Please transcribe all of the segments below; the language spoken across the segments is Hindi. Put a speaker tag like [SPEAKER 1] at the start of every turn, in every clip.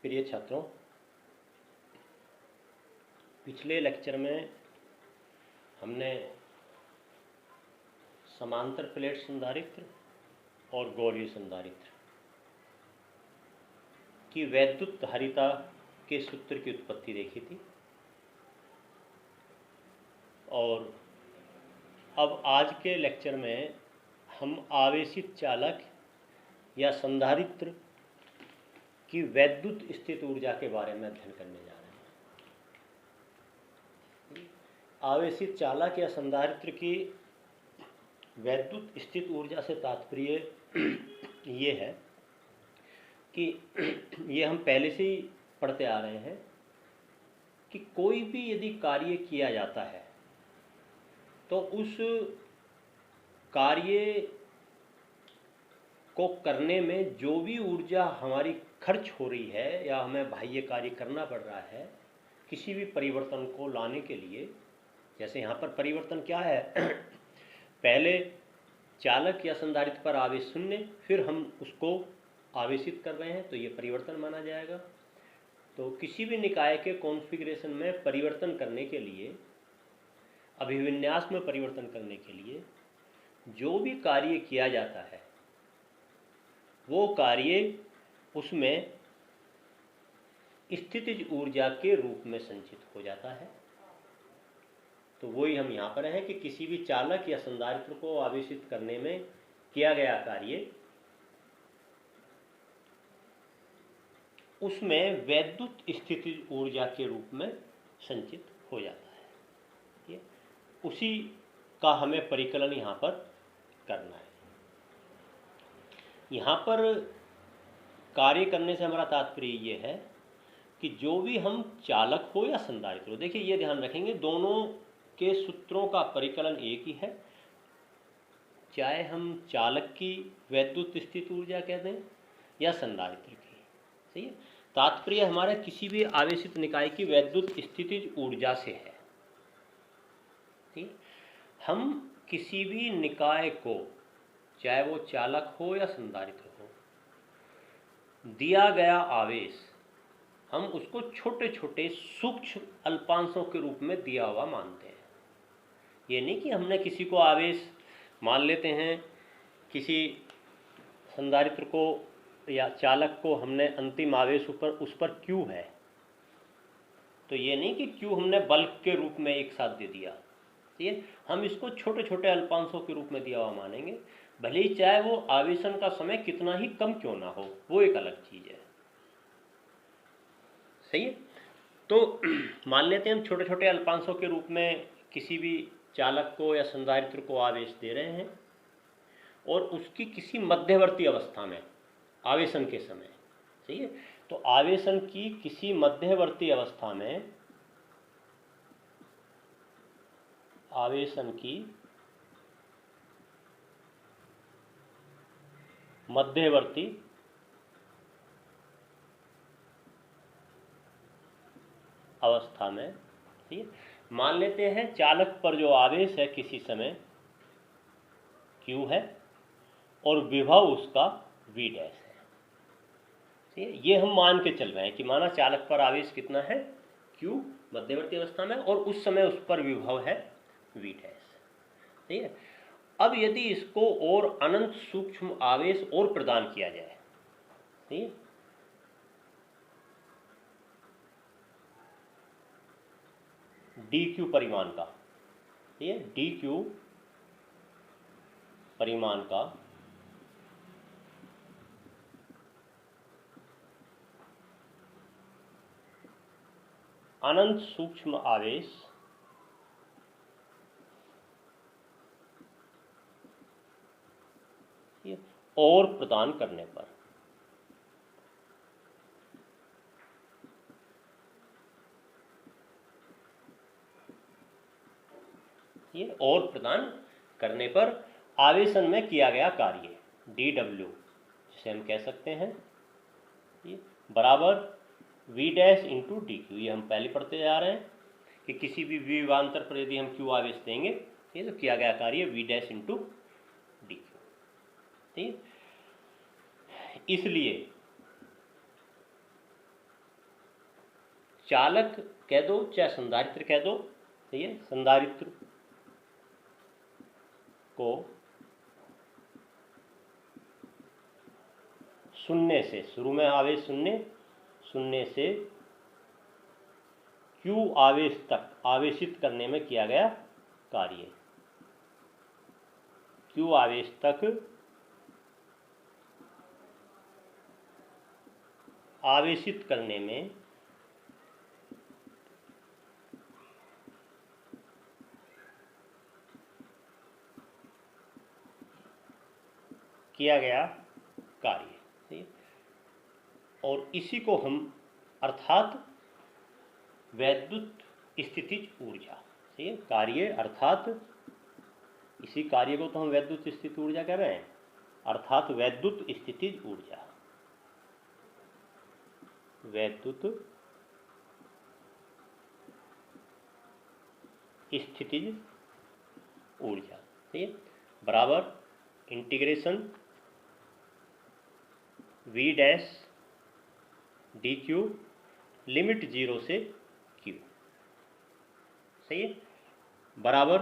[SPEAKER 1] प्रिय छात्रों, पिछले लेक्चर में हमने समांतर प्लेट संधारित्र और गोलीय संधारित्र की वैद्युत धारिता के सूत्र की उत्पत्ति देखी थी। और अब आज के लेक्चर में हम आवेशित चालक या संधारित्र की वैद्युत स्थित ऊर्जा के बारे में अध्ययन करने जा रहे हैं। आवेशित चालक या संधारित्र की वैद्युत स्थित ऊर्जा से तात्पर्य ये है कि ये हम पहले से ही पढ़ते आ रहे हैं कि कोई भी यदि कार्य किया जाता है तो उस कार्य को करने में जो भी ऊर्जा हमारी खर्च हो रही है या हमें बाह्य कार्य करना पड़ रहा है किसी भी परिवर्तन को लाने के लिए, जैसे यहाँ पर परिवर्तन क्या है पहले चालक या संधारित्र पर आवेश शून्य, फिर हम उसको आवेशित कर रहे हैं तो ये परिवर्तन माना जाएगा। तो किसी भी निकाय के कॉन्फ़िगरेशन में परिवर्तन करने के लिए, अभिविन्यास में परिवर्तन करने के लिए जो भी कार्य किया जाता है वो कार्य उसमें स्थितिज ऊर्जा के रूप में संचित हो जाता है। तो वही हम यहाँ पर हैं कि किसी भी चालक या संधारित्र को आवेशित करने में किया गया कार्य उसमें वैद्युत स्थितिज ऊर्जा के रूप में संचित हो जाता है। ये उसी का हमें परिकलन यहाँ पर करना है। यहाँ पर कार्य करने से हमारा तात्पर्य ये है कि जो भी हम चालक हो या संधारित्र हो, देखिए ये ध्यान रखेंगे दोनों के सूत्रों का परिकलन एक ही है, चाहे हम चालक की वैद्युत स्थित ऊर्जा कहते हैं या संधारित्र की। सही है, तात्पर्य हमारा किसी भी आवेशित निकाय की वैद्युत स्थितिज ऊर्जा से है। ठीक, हम किसी भी निकाय को, चाहे वो चालक हो या संधारित्र हो, दिया गया आवेश हम उसको छोटे छोटे सूक्ष्म अल्पांशों के रूप में दिया हुआ मानते हैं। ये नहीं कि हमने किसी को आवेश मान लेते हैं, किसी संधारित्र को या चालक को हमने अंतिम आवेश उस पर Q है, तो ये नहीं कि Q हमने बल्क के रूप में एक साथ दे दिया। ठीक, हम इसको छोटे छोटे अल्पांशों के रूप में दिया हुआ मानेंगे, भले ही चाहे वो आवेशन का समय कितना ही कम क्यों ना हो, वो एक अलग चीज है। सही है, तो मान लेते हैं हम छोटे छोटे अल्पांशों के रूप में किसी भी चालक को या संधारित्र को आवेश दे रहे हैं और उसकी किसी मध्यवर्ती अवस्था में आवेशन के समय, सही है, तो आवेशन की किसी मध्यवर्ती अवस्था में, आवेशन की मध्यवर्ती अवस्था में, ठीक है, मान लेते हैं चालक पर जो आवेश है किसी समय Q है और विभव उसका V डैश है। ठीक है, ये हम मान के चल रहे हैं कि माना चालक पर आवेश कितना है Q मध्यवर्ती अवस्था में और उस समय उस पर विभव है V डैश। ठीक है, अब यदि इसको और अनंत सूक्ष्म आवेश और प्रदान किया जाए, ठीक है, dq परिमाण का, ठीक है, dq परिमाण का अनंत सूक्ष्म आवेश और प्रदान करने पर, ये और प्रदान करने पर आवेशन में किया गया कार्य dw, जिसे हम कह सकते हैं ये बराबर V dash into D Q. ये हम पहले पढ़ते जा रहे हैं कि किसी भी विभवांतर पर यदि हम Q आवेश देंगे, ये तो किया गया कार्य V dash into D Q. ठीक, इसलिए चालक कह दो चाहे संधारित्र कह दो, सही है। संधारित्र को शून्य से, शुरू में आवेश शून्य से Q आवेश तक आवेशित करने में किया गया कार्य। Q आवेश तक आवेशित करने में किया गया कार्य, सही है। और इसी को हम अर्थात वैद्युत स्थितिज ऊर्जा, सही है। कार्य अर्थात इसी कार्य को तो हम वैद्युत स्थितिज ऊर्जा कह रहे हैं, अर्थात वैद्युत स्थितिज ऊर्जा, वैद्युत स्थितिज ऊर्जा, सही है, बराबर integration V dash D Q limit 0 से Q, सही है, बराबर।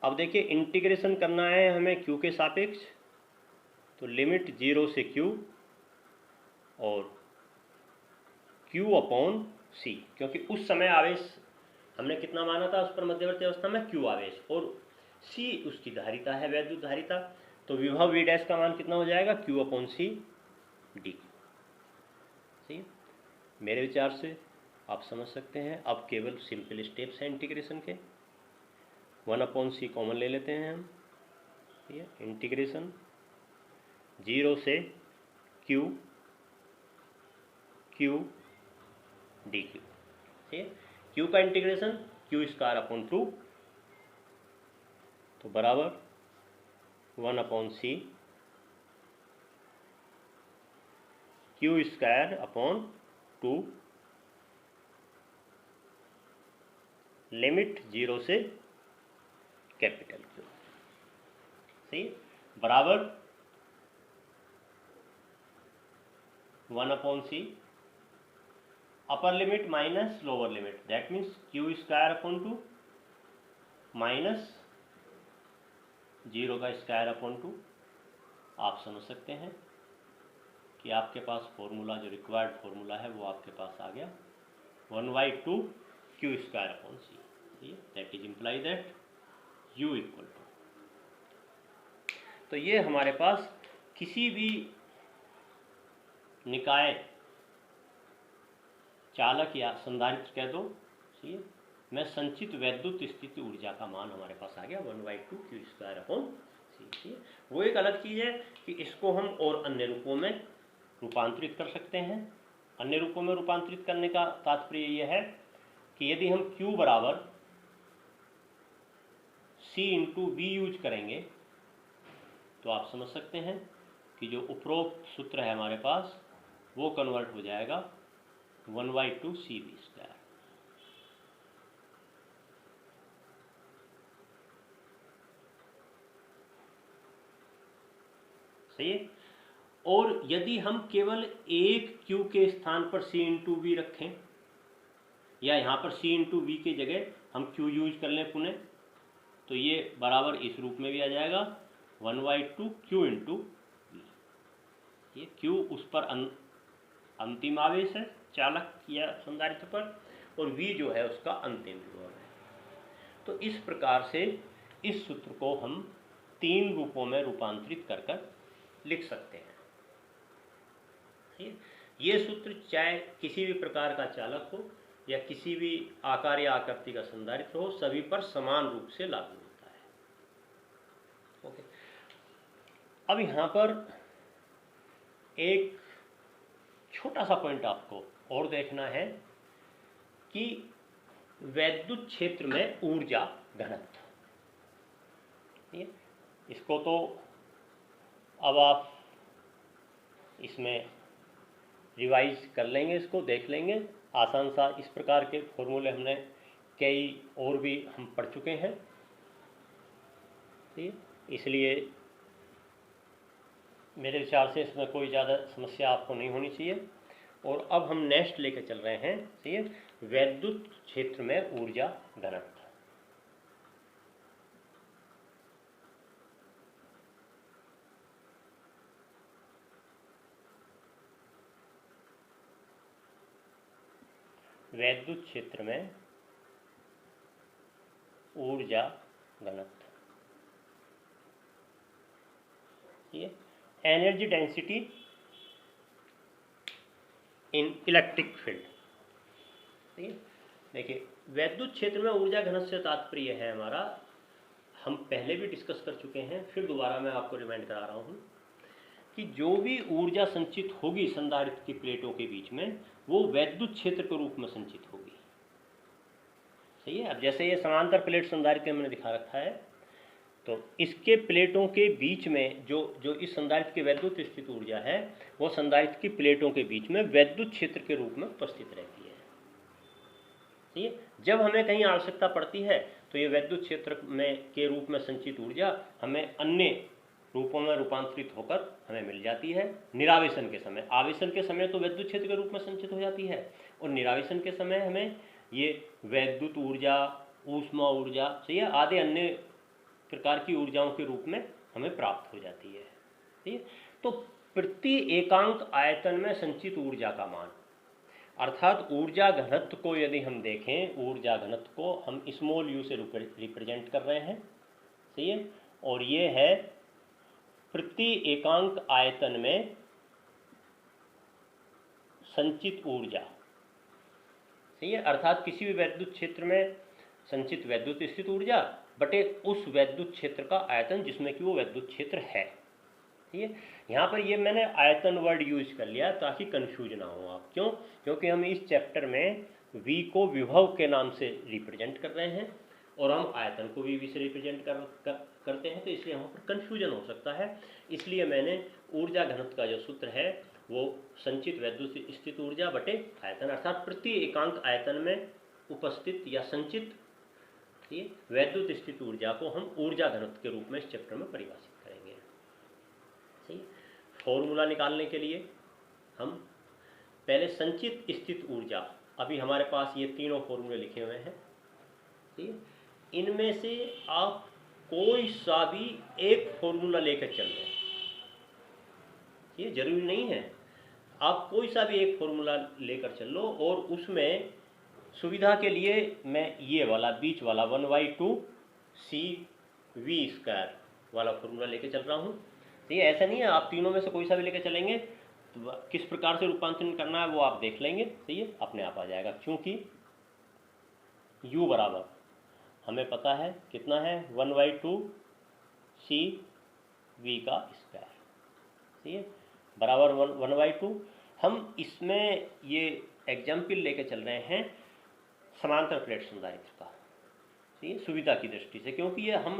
[SPEAKER 1] अब देखिए इंटीग्रेशन करना है हमें Q के सापेक्ष, तो लिमिट 0 से Q और Q अपॉन C, क्योंकि उस समय आवेश हमने कितना माना था उस पर मध्यवर्ती अवस्था में, Q आवेश, और C उसकी धारिता है, वैद्युत धारिता। तो विभव V डैश का मान कितना हो जाएगा, Q अपॉन C डी, सही है। मेरे विचार से आप समझ सकते हैं। अब केवल सिंपल स्टेप्स हैं इंटीग्रेशन के। 1 अपॉन C कॉमन ले लेते हैं हम, ठीक है। इंटीग्रेशन 0 से Q डी क्यू, ठीक है। Q का इंटीग्रेशन Q स्क्वायर अपॉन 2, तो बराबर 1 upon C Q square upon 2 limit 0 से कैपिटल Q, सही, बराबर 1 upon C upper limit minus lower limit, that means Q square upon 2 minus 0 का स्क्वायर अपॉन 2। आप समझ सकते हैं कि आपके पास फॉर्मूला, जो रिक्वायर्ड फॉर्मूला है वो आपके पास आ गया, 1/2 Q square upon C, that is imply that U equal to. तो ये हमारे पास किसी भी निकाय, चालक या संधारित्र कह दो, ठीक है, में संचित वैद्युत स्थिति ऊर्जा का मान हमारे पास आ गया 1/2 Q स्क्वायर अपॉन C। वो एक अलग चीज़ है कि इसको हम और अन्य रूपों में रूपांतरित कर सकते हैं। अन्य रूपों में रूपांतरित करने का तात्पर्य यह है कि यदि हम Q बराबर C इंटू बी यूज करेंगे तो आप समझ सकते हैं कि जो उपरोक्त सूत्र है हमारे पास वो कन्वर्ट हो जाएगा 1/2 CV स्क्वायर। सही है। और यदि हम केवल एक Q के स्थान पर C इंटू बी रखें, या यहाँ पर C इंटू बी की जगह हम Q यूज कर लें पुनः, तो ये बराबर इस रूप में भी आ जाएगा 1/2 Q इंटू बी। ये Q उस पर अंतिम आवेश है चालक या संधारित्र पर, और V जो है उसका अंतिम विभव है। तो इस प्रकार से इस सूत्र को हम 3 रूपों में रूपांतरित कर कर लिख सकते हैं। ये सूत्र चाहे किसी भी प्रकार का चालक हो या किसी भी आकार या आकृति का संधारित्र हो, सभी पर समान रूप से लागू होता है। ओके। अब यहाँ पर एक छोटा सा पॉइंट आपको और देखना है कि वैद्युत क्षेत्र में ऊर्जा घनत्व, इसको तो अब आप इसमें रिवाइज कर लेंगे, इसको देख लेंगे आसान सा। इस प्रकार के फॉर्मूले हमने कई और भी हम पढ़ चुके हैं, ठीक है। इसलिए मेरे विचार से इसमें कोई ज़्यादा समस्या आपको नहीं होनी चाहिए। और अब हम नेक्स्ट लेके चल रहे हैं, सही है, वैद्युत क्षेत्र में ऊर्जा घनत्व। वैद्युत क्षेत्र में ऊर्जा घनत्व, ये energy density in electric field. ठीक है, देखिए वैद्युत क्षेत्र में ऊर्जा घनत्व से तात्पर्य है हमारा, हम पहले भी डिस्कस कर चुके हैं, फिर दोबारा मैं आपको रिमाइंड करा रहा हूँ कि जो भी ऊर्जा संचित होगी संधारित्र की प्लेटों के बीच में, वो वैद्युत क्षेत्र के रूप में संचित होगी। सही है। अब जैसे ये समांतर प्लेट संधारित्र मैंने दिखा रखा है, तो इसके प्लेटों के बीच में जो इस संधारित्र की वैद्युत स्थित ऊर्जा है, वो संधारित्र की प्लेटों के बीच में वैद्युत क्षेत्र के रूप में उपस्थित रहती है। ठीक है, जब हमें कहीं आवश्यकता पड़ती है तो ये वैद्युत क्षेत्र में के रूप में संचित ऊर्जा हमें अन्य रूपों में रूपांतरित होकर हमें मिल जाती है। निरावेशन के समय, आवेशन के समय तो वैद्युत क्षेत्र के रूप में संचित हो जाती है, और निरावेशन के समय हमें ये वैद्युत ऊर्जा, ऊष्मा ऊर्जा, सही है, आदि अन्य प्रकार की ऊर्जाओं के रूप में हमें प्राप्त हो जाती है। ठीक है, तो प्रति एकांक आयतन में संचित ऊर्जा का मान, अर्थात ऊर्जा घनत्व को यदि हम देखें, ऊर्जा घनत्व को हम स्मॉल यू से रिप्रेजेंट कर रहे हैं, सही है, और ये है प्रति एकांक आयतन में संचित ऊर्जा। सही है, अर्थात किसी भी वैद्युत क्षेत्र में संचित वैद्युत स्थित ऊर्जा बटे उस वैद्युत क्षेत्र का आयतन जिसमें कि वो वैद्युत क्षेत्र है। ठीक है, यहाँ पर ये मैंने आयतन वर्ड यूज कर लिया ताकि कंफ्यूज ना हो आप। क्यों? क्योंकि हम इस चैप्टर में V को विभव के नाम से रिप्रेजेंट कर रहे हैं और हम आयतन को भी V से रिप्रेजेंट करते हैं, तो इसलिए यहाँ पर कंफ्यूजन हो सकता है। इसलिए मैंने ऊर्जा घनत्व का जो सूत्र है वो संचित वैद्युत स्थित ऊर्जा बटे आयतन, अर्थात प्रति एकांक आयतन में उपस्थित या संचित वैद्युत स्थित ऊर्जा को हम ऊर्जा घनत्व के रूप में इस चैप्टर में परिभाषित करेंगे। ठीक, फॉर्मूला निकालने के लिए हम पहले संचित स्थित ऊर्जा, अभी हमारे पास ये तीनों फॉर्मूले लिखे हुए हैं, ठीक, इनमें से आप कोई सा भी एक फॉर्मूला लेकर चल रहे हैं, ये जरूरी नहीं है, आप कोई सा भी एक फॉर्मूला लेकर चल लो, और उसमें सुविधा के लिए मैं ये वाला बीच वाला 1/2 CV² वाला फॉर्मूला लेके चल रहा हूँ। तो ये ऐसा नहीं है आप तीनों में से कोई सा भी लेके चलेंगे तो किस प्रकार से रूपांतरण करना है वो आप देख लेंगे, सही है, अपने आप आ जाएगा। क्योंकि U बराबर हमें पता है कितना है, 1/2 CV², सही है, बराबर 1/2। हम इसमें ये एग्जाम्पल लेके चल रहे हैं समांतर प्लेट संधारित्र का, ठीक है, सुविधा की दृष्टि से, क्योंकि ये हम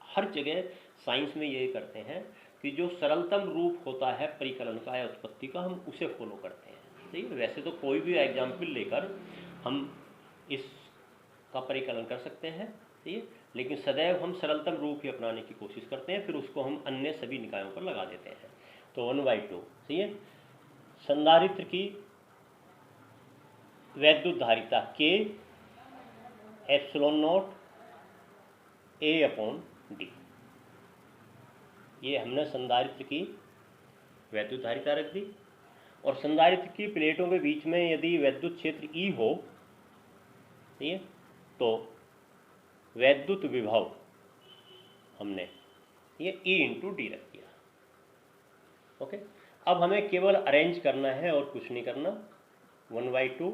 [SPEAKER 1] हर जगह साइंस में ये करते हैं कि जो सरलतम रूप होता है परिकलन का या उत्पत्ति का, हम उसे फॉलो करते हैं। ठीक है, वैसे तो कोई भी एग्जाम्पल लेकर हम इसका परिकलन कर सकते हैं, ठीक है, लेकिन सदैव हम सरलतम रूप ही अपनाने की कोशिश करते हैं, फिर उसको हम अन्य सभी निकायों पर लगा देते हैं। तो 1/2, सही है, संधारित्र की वैद्युत धारिता K ε0 A/D, ये हमने संधारित्र की वैद्युत धारिता रख दी, और संधारित्र की प्लेटों के बीच में यदि वैद्युत क्षेत्र E हो, ठीक है, तो वैद्युत विभव हमने ये E/D रख दिया। ओके, अब हमें केवल अरेंज करना है और कुछ नहीं करना। 1/2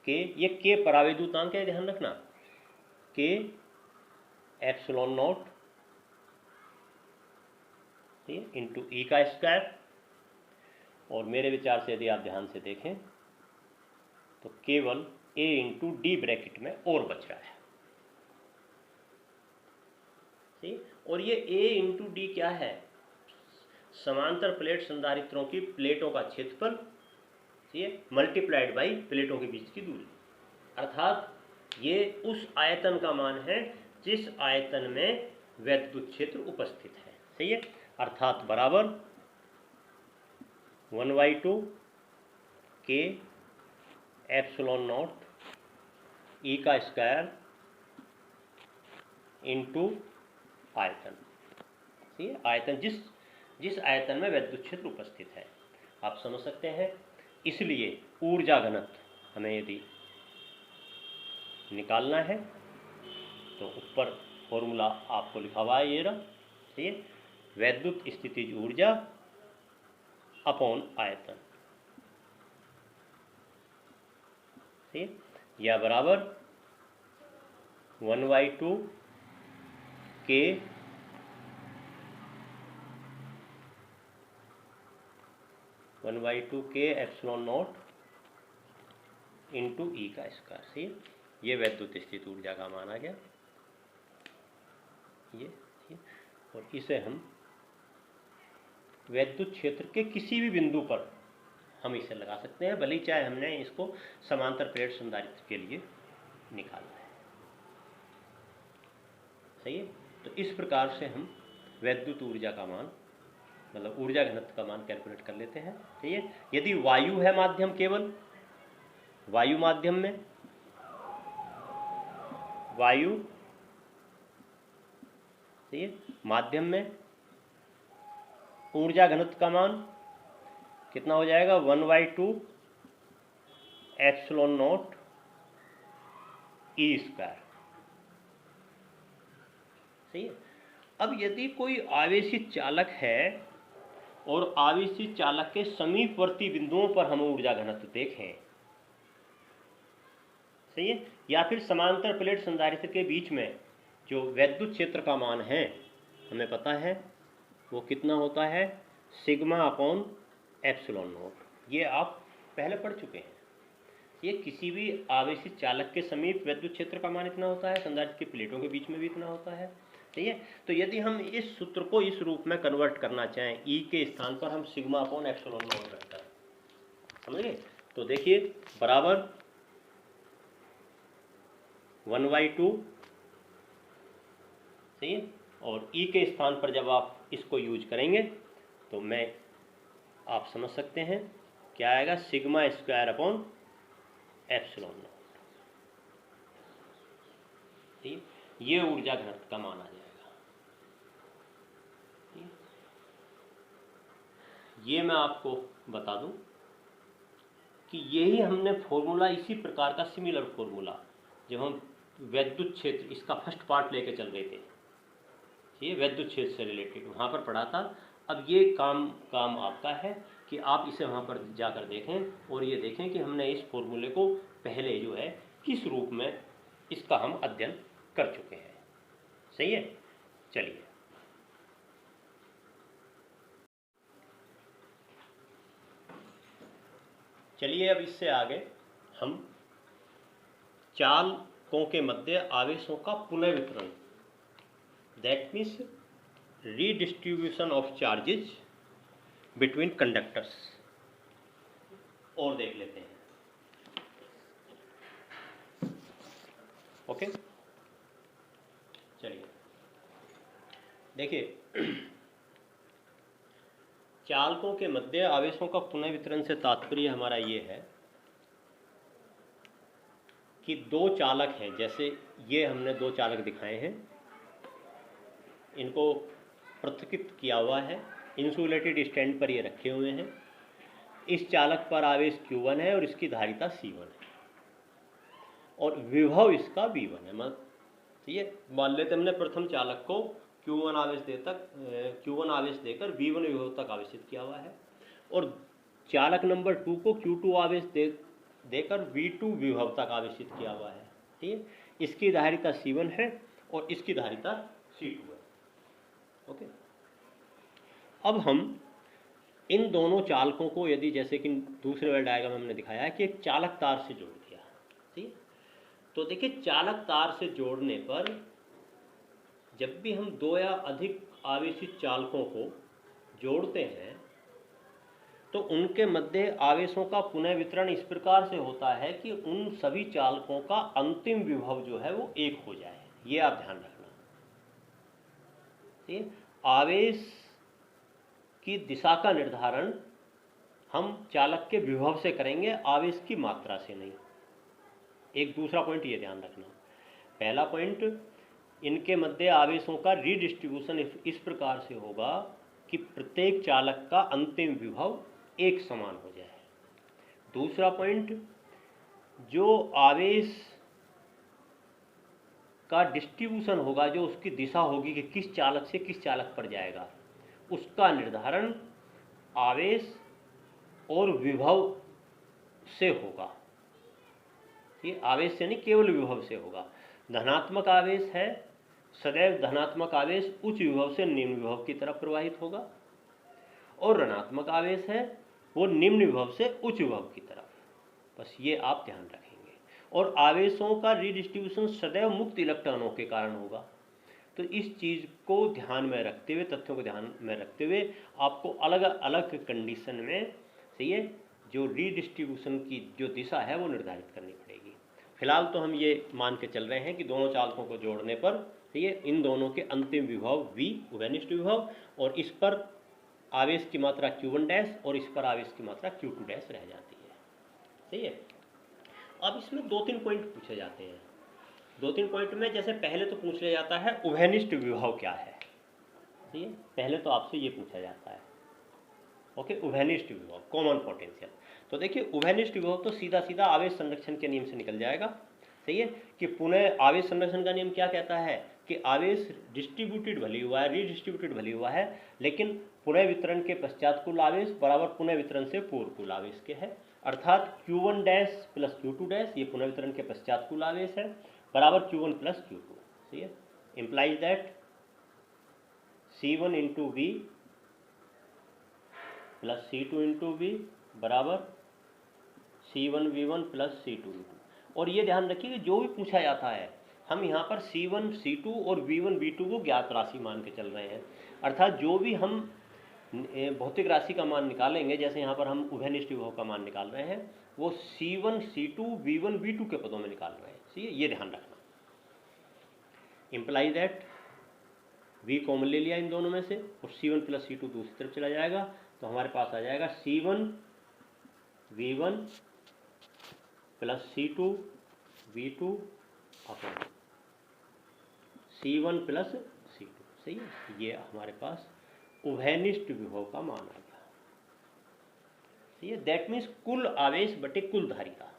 [SPEAKER 1] K, ये K परावैद्युतांक है, ध्यान रखना, K ε0 इंटू E², और मेरे विचार से यदि आप ध्यान से देखें तो केवल A/D ब्रैकेट में और बच रहा है, ठीक, और ये A/D क्या है, समांतर प्लेट संधारित्रों की प्लेटों का क्षेत्रफल, ठीक है, मल्टीप्लाइड बाई प्लेटों के बीच की दूरी, अर्थात ये उस आयतन का मान है जिस आयतन में वैद्युत क्षेत्र उपस्थित है, सही है, अर्थात बराबर 1/2 K एप्सिलॉन नॉट E का स्क्वायर इंटू आयतन। ठीक है, आयतन जिस आयतन में विद्युत क्षेत्र उपस्थित है, आप समझ सकते हैं। इसलिए ऊर्जा घनत्व हमें यदि निकालना है तो ऊपर फॉर्मूला आपको लिखा हुआ है, ये रहा। ठीक है, वैद्युत स्थितिज ऊर्जा अपॉन आयतन, ठीक है, या बराबर 1/2 K epsilon not into E का स्क्वायर। ठीक है, ये वैद्युत स्थित ऊर्जा का मान आ गया ये। और इसे हम वैद्युत क्षेत्र के किसी भी बिंदु पर हम इसे लगा सकते हैं, भले ही चाहे हमने इसको समांतर प्लेट संधारित्र के लिए निकालना है। सही है, तो इस प्रकार से हम वैद्युत ऊर्जा का मान, मतलब ऊर्जा घनत्व का मान कैलकुलेट कर लेते हैं। ठीक है, यदि वायु है माध्यम, केवल वायु माध्यम में, वायु, ठीक है, माध्यम में ऊर्जा घनत्व का मान कितना हो जाएगा? 1/2 एप्सिलॉन नॉट E स्क्वायर। सही है। अब यदि कोई आवेशित चालक है और आवेशित चालक के समीपवर्ती बिंदुओं पर हम ऊर्जा घनत्व देखें, सही है, या फिर समांतर प्लेट संधारित्र के बीच में जो वैद्युत क्षेत्र का मान है हमें पता है वो कितना होता है, सिग्मा अपॉन एप्सिलॉन नॉट। ये आप पहले पढ़ चुके हैं। ये किसी भी आवेशित चालक के समीप वैद्युत क्षेत्र का मान इतना होता है, संधारित्र की प्लेटों के बीच में भी इतना होता है। ठीक है, तो यदि हम इस सूत्र को इस रूप में कन्वर्ट करना चाहें, E के स्थान पर हम सिग्मा अपॉन एप्सिलॉन नॉट रखते हैं, समझिए। तो देखिए बराबर 1/2, सही है, और E के स्थान पर जब आप इसको यूज करेंगे तो आप समझ सकते हैं क्या आएगा, sigma square upon epsilon not. ठीक, ये ऊर्जा घनत्व का मान आ जाएगा। ठीक, ये मैं आपको बता दूं कि यही हमने फॉर्मूला, इसी प्रकार का सिमिलर फॉर्मूला जब हम वैद्युत क्षेत्र इसका फर्स्ट पार्ट लेके चल रहे थे, ये वैद्युत क्षेत्र से रिलेटेड वहाँ पर पढ़ा था। अब ये काम आपका है कि आप इसे वहाँ पर जाकर देखें और ये देखें कि हमने इस फॉर्मूले को पहले जो है किस रूप में इसका हम अध्ययन कर चुके हैं। सही है, चलिए अब इससे आगे हम चालकों के मध्य आवेशों का पुनर्वितरण, that means redistribution of charges between conductors, और देख लेते हैं। ओके, चलिए देखिए, चालकों के मध्य आवेशों का पुनर्वितरण से तात्पर्य हमारा ये है कि दो चालक हैं, जैसे ये हमने दो चालक दिखाए हैं, इनको पृथक्कृत किया हुआ है, इंसुलेटेड स्टैंड पर ये रखे हुए हैं। इस चालक पर आवेश Q1 है और इसकी धारिता C1 है और विभव इसका V1 है। ठीक है, मान लेते हमने प्रथम चालक को Q1 आवेश देकर V1 विभव तक आवेशित किया हुआ है और चालक नंबर 2 को Q2 आवेश देकर V2 विभव तक आवेशित किया हुआ है। ठीक है, इसकी धारिता C1 है और इसकी धारिता C2 है। ओके, अब हम इन दोनों चालकों को, यदि जैसे कि दूसरे वाले डायग्राम में हमने दिखाया है कि एक चालक तार से जोड़ दिया, ठीक है, तो देखिए चालक तार से जोड़ने पर जब भी हम दो या अधिक आवेशित चालकों को जोड़ते हैं तो उनके मध्य आवेशों का पुनः वितरण इस प्रकार से होता है कि उन सभी चालकों का अंतिम विभव जो है वो एक हो जाए। ये आप ध्यान रखना। ठीक है, आवेश की दिशा का निर्धारण हम चालक के विभव से करेंगे, आवेश की मात्रा से नहीं। एक दूसरा पॉइंट ये ध्यान रखना। पहला पॉइंट, इनके मध्य आवेशों का रीडिस्ट्रीब्यूशन इस प्रकार से होगा कि प्रत्येक चालक का अंतिम विभव एक समान हो जाए। दूसरा पॉइंट, जो आवेश का डिस्ट्रीब्यूशन होगा, जो उसकी दिशा होगी कि किस चालक से किस चालक पर जाएगा, उसका निर्धारण आवेश और विभव से होगा। ये आवेश से नहीं, केवल विभव से होगा। धनात्मक आवेश है, सदैव धनात्मक आवेश उच्च विभव से निम्न विभव की तरफ प्रवाहित होगा, और ऋणात्मक आवेश है वो निम्न विभव से उच्च विभव की तरफ। बस ये आप ध्यान रखेंगे। और आवेशों का रीडिस्ट्रीब्यूशन सदैव मुक्त इलेक्ट्रॉनों के कारण होगा। तो इस चीज़ को ध्यान में रखते हुए, तथ्यों को ध्यान में रखते हुए आपको अलग अलग कंडीशन में सही है जो रीडिस्ट्रीब्यूशन की जो दिशा है वो निर्धारित करनी पड़ेगी। फिलहाल तो हम ये मान के चल रहे हैं कि दोनों चालकों को जोड़ने पर ये इन दोनों के अंतिम विभव V उभयनिष्ठ विभव, और इस पर आवेश की मात्रा Q1 डैश और इस पर आवेश की मात्रा Q2 डैश रह जाती है। सही है। अब इसमें 2-3 पॉइंट पूछे जाते हैं। 2-3 पॉइंट में जैसे पहले तो पूछ लिया जाता है उभयनिष्ठ विभव क्या है। सही है, पहले तो आपसे ये पूछा जाता है। ओके, उभयनिष्ठ विभव, कॉमन पोटेंशियल। तो देखिए उभयनिष्ठ विभव तो सीधा सीधा आवेश संरक्षण के नियम से निकल जाएगा। सही है कि पुनः आवेश संरक्षण का नियम क्या कहता है कि आवेश डिस्ट्रीब्यूटेड भले हुआ है, रीडिस्ट्रीब्यूटेड भले हुआ है, लेकिन पुनः वितरण के पश्चात कुल आवेश बराबर पुनः वितरण से पूर्व कुल आवेश के है। अर्थात Q1 dash plus Q2 dash, ये पुनः वितरण के पश्चात कुल आवेश है, बराबर Q1 प्लस Q2। सही है, implies that C1 into V plus C2 into V बराबर C1 V1 plus C2 V2। और ये ध्यान रखिए कि जो भी पूछा जाता है हम यहाँ पर C1 C2 और V1 V2 को ज्ञात राशि मान के चल रहे हैं। अर्थात जो भी हम भौतिक राशि का मान निकालेंगे, जैसे यहाँ पर हम उभयनिष्ठ विभव का मान निकाल रहे हैं, वो C1 C2 V1 V2 के पदों में निकाल रहे हैं। सही है, ये ध्यान रखना। इम्प्लाई दैट V कॉमन ले लिया इन दोनों में से और C1 प्लस C2 दूसरी तरफ चला जाएगा, तो हमारे पास आ जाएगा C1 V1 plus C2 V2 upon C1 plus C2। सही है, ये हमारे पास उभयनिष्ठ विभव का मान आ गया। सही है, दैट मीन्स कुल आवेश बटे कुल धारिता।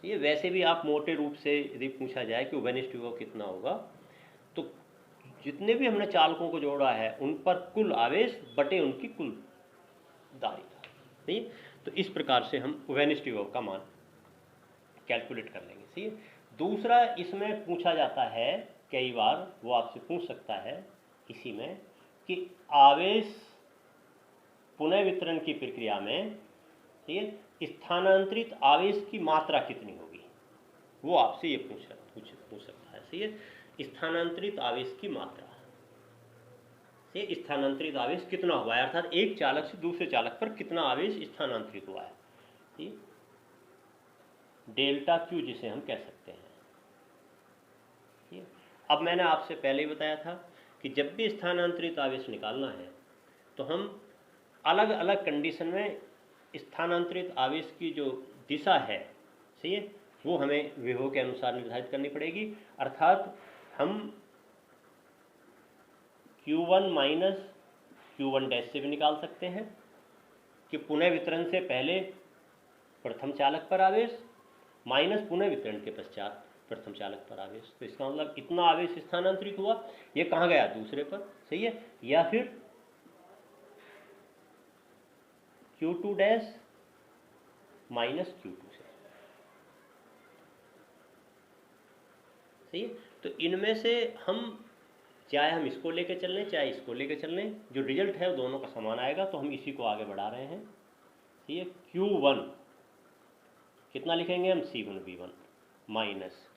[SPEAKER 1] ये वैसे भी आप मोटे रूप से यदि पूछा जाए कि उभयनिष्ठ विभव कितना होगा, तो जितने भी हमने चालकों को जोड़ा है उन पर कुल आवेश बटे उनकी कुल धारिता। सही है, तो इस प्रकार से हम उभयनिष्ठ विभव का मान कैलकुलेट कर लेंगे। सही है। दूसरा इसमें पूछा जाता है, कई बार वो आपसे पूछ सकता है इसी में कि आवेश पुनः वितरण की प्रक्रिया में स्थानांतरित आवेश की मात्रा कितनी होगी, वो आपसे ये पूछ सकता है। सही है, स्थानांतरित आवेश की मात्रा, ये स्थानांतरित आवेश कितना हुआ है, अर्थात एक चालक से दूसरे चालक पर कितना आवेश स्थानांतरित हुआ है, डेल्टा क्यू जिसे हम कह सकते हैं। अब मैंने आपसे पहले ही बताया था कि जब भी स्थानांतरित आवेश निकालना है तो हम अलग अलग कंडीशन में स्थानांतरित आवेश की जो दिशा है, सही है, वो हमें विभव के अनुसार निर्धारित करनी पड़ेगी। अर्थात हम Q1 माइनस Q1 डैश से भी निकाल सकते हैं कि पुनः वितरण से पहले प्रथम चालक पर आवेश माइनस पुनः वितरण के पश्चात प्रथम चालक पर आवेश। तो इसका मतलब इतना आवेश स्थानांतरित हुआ, ये कहाँ गया, दूसरे पर। सही है, या फिर Q2 डैश माइनस Q2 से। सही है, तो इनमें से हम चाहे हम इसको लेके चल लें चाहे इसको लेके चल लें, जो रिजल्ट है वो दोनों का समान आएगा, तो हम इसी को आगे बढ़ा रहे हैं। ठीक है, Q1 कितना लिखेंगे हम, C1 V1 minus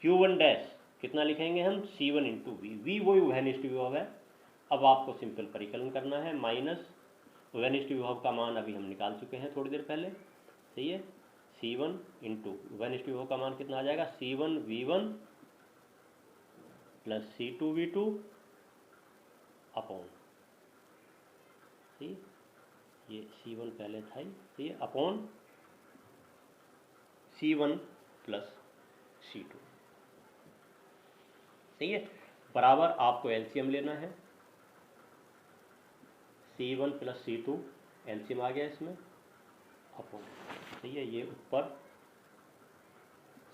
[SPEAKER 1] Q1 dash कितना लिखेंगे हम, C1 इंटू V। V वही उभयनिष्ठ विभव है। अब आपको सिंपल परिकलन करना है, माइनस उभयनिष्ठ विभव का मान अभी हम निकाल चुके हैं थोड़ी देर पहले। सही है, C1 इंटू उभयनिष्ठ विभव का मान कितना आ जाएगा, C1 V1 plus C2 V2 upon, ये C1 पहले था ही, तो ये अपॉन C1 प्लस C2, सही है। बराबर आपको एलसीएम लेना है, C1 प्लस C2 एलसीएम आ गया इसमें, अपॉन, सही है, ये ऊपर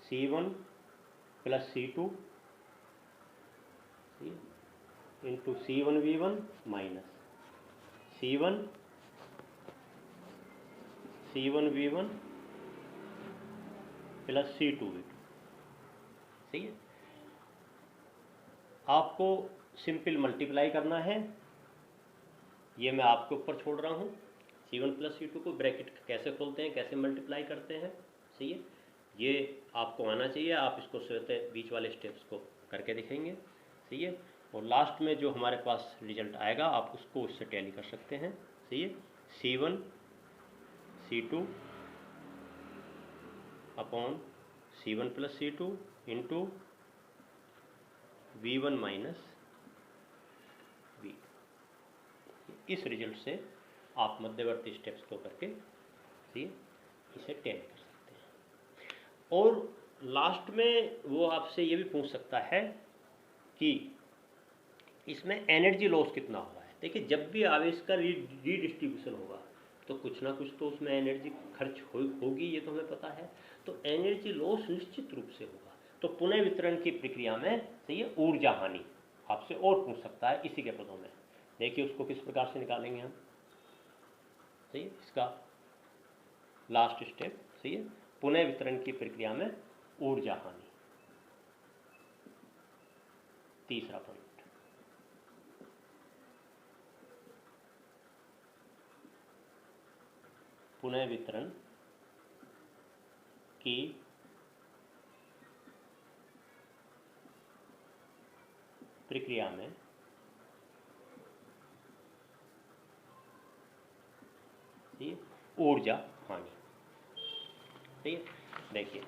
[SPEAKER 1] C1 plus C2 into C1V1 minus C1V1 plus C2V2, सही है। आपको सिंपल मल्टीप्लाई करना है, ये मैं आपके ऊपर छोड़ रहा हूँ। C1 प्लस C2 को ब्रैकेट कैसे खोलते हैं, कैसे मल्टीप्लाई करते हैं, सही है, ये आपको आना चाहिए। आप इसको स्वतः बीच वाले स्टेप्स को करके दिखेंगे, सही है। और लास्ट में जो हमारे पास रिजल्ट आएगा आप उसको उससे टैली कर सकते हैं, सही है। C1 C2 upon C1 plus C2 into V1 minus V, इस रिजल्ट से आप मध्यवर्ती स्टेप्स को करके, सही है, इसे टैली कर सकते हैं। और लास्ट में वो आपसे ये भी पूछ सकता है कि इसमें एनर्जी लॉस कितना हुआ है। देखिए, जब भी आवेश का रीडिस्ट्रीब्यूशन होगा तो कुछ ना कुछ तो उसमें एनर्जी खर्च होगी, ये तो हमें पता है। तो एनर्जी लॉस निश्चित रूप से होगा। तो पुनः वितरण की प्रक्रिया में, सही है, ऊर्जा हानि आपसे और पूछ सकता है इसी के पदों में। देखिए उसको किस प्रकार से निकालेंगे हम, सही है, इसका लास्ट स्टेप, सही है, पुनः वितरण की प्रक्रिया में ऊर्जा हानि, तीसरा पॉइंट। पुनः वितरण की प्रक्रिया में ऊर्जा हानि, सही है। देखिए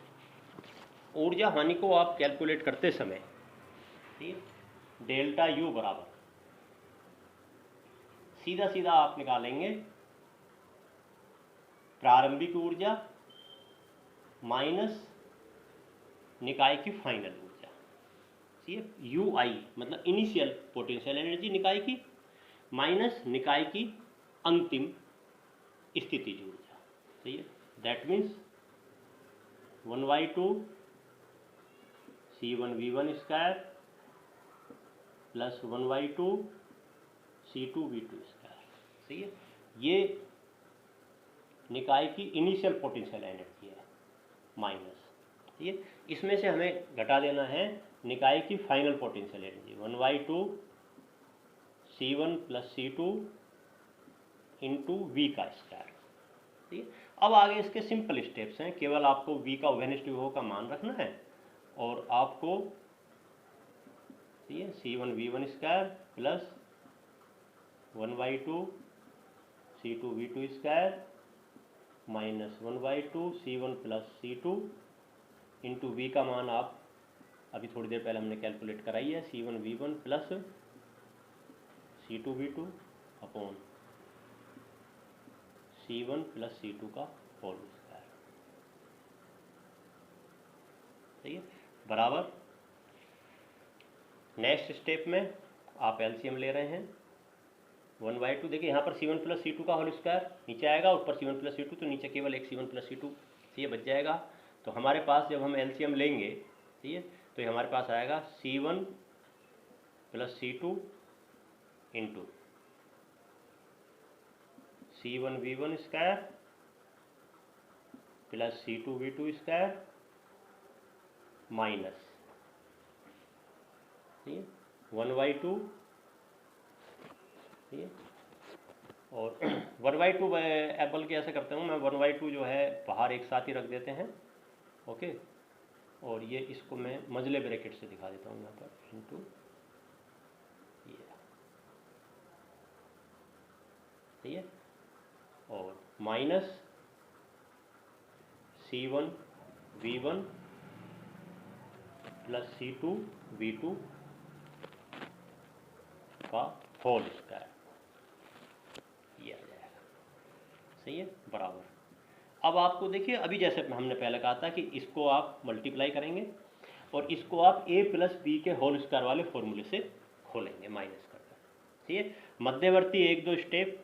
[SPEAKER 1] ऊर्जा हानि को आप कैलकुलेट करते समय, ठीक है, डेल्टा यू बराबर सीधा सीधा आप निकालेंगे प्रारंभिक ऊर्जा माइनस निकाय की फाइनल ऊर्जा, ठीक है। यू आई मतलब इनिशियल पोटेंशियल एनर्जी निकाय की, माइनस निकाय की अंतिम स्थितिज ऊर्जा, सही है। That means 1/2 C1V1 square plus 1/2 C2V2 square, सही है। ये निकाय की इनिशियल पोटेंशियल एनर्जी है माइनस, ठीक है। इसमें से हमें घटा देना है निकाय की final potential energy 1/2 C1 plus C2 into V का स्क्वायर, ठीक है। अब आगे इसके सिंपल स्टेप्स हैं, केवल आपको V का वेनिस्ट विभव का मान रखना है और आपको, ठीक है, C1V1 square plus 1/2 C2V2 square minus 1/2 C1 plus C2 into V का मान आप अभी थोड़ी देर पहले हमने कैलकुलेट कराई है, C1V1 plus C2V2 upon C1 plus C2 का होल स्क्वायर, सही है, बराबर। नेक्स्ट स्टेप में आप एलसीएम ले रहे हैं 1/2, देखिए यहाँ पर C1 प्लस C2 का होल स्क्वायर नीचे आएगा, ऊपर C1 प्लस C2, तो नीचे केवल एक C1 प्लस C2, ये बच जाएगा। तो हमारे पास जब हम एलसीएम लेंगे, ठीक है, तो ये हमारे पास आएगा C1 plus C2 into C1V1 square plus C2V2 square minus, ठीक है, 1/2, ठीक है। और 1/2 एप्पल के ऐसे करते हूँ मैं, 1/2 जो है बाहर एक साथ ही रख देते हैं, ओके। और ये इसको मैं मजले ब्रैकेट से दिखा देता हूँ यहाँ पर, इंटू ये, ठीक है, और माइनस C1V1 प्लस C2V2 का होल स्क्वायर, ये आ जाएगा, सही है, बराबर। अब आपको देखिए, अभी जैसे हमने पहले कहा था कि इसको आप मल्टीप्लाई करेंगे और इसको आप a प्लस बी के होल स्क्वायर वाले फॉर्मूले से खोलेंगे माइनस करके। ठीक है, मध्यवर्ती 1-2 स्टेप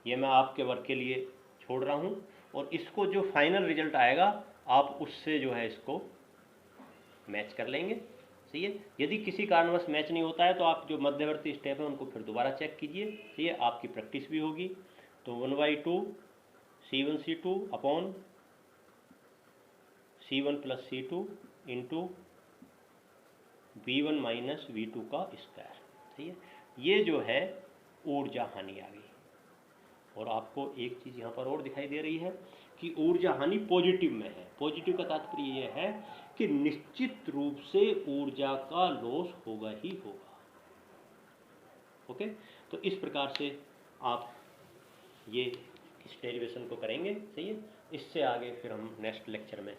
[SPEAKER 1] ये मैं आपके वर्क के लिए छोड़ रहा हूँ, और इसको जो फाइनल रिजल्ट आएगा आप उससे जो है इसको मैच कर लेंगे। सही है, यदि किसी कारणवश मैच नहीं होता है तो आप जो मध्यवर्ती स्टेप है उनको फिर दोबारा चेक कीजिए। सही है, आपकी प्रैक्टिस भी होगी। तो 1/2 C1 C2 upon C1 plus C2 into V1 minus V2 का स्क्वायर। ठीक है, ये जो है ऊर्जा हानि आ गई। और आपको एक चीज़ यहाँ पर और दिखाई दे रही है कि ऊर्जा हानि पॉजिटिव में है। पॉजिटिव का तात्पर्य ये है कि निश्चित रूप से ऊर्जा का लॉस होगा ही होगा। ओके, तो इस प्रकार से आप ये इस डेरिवेशन को करेंगे। सही है, इससे आगे फिर हम नेक्स्ट लेक्चर में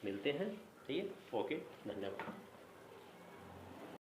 [SPEAKER 1] मिलते हैं। सही है, ओके, धन्यवाद।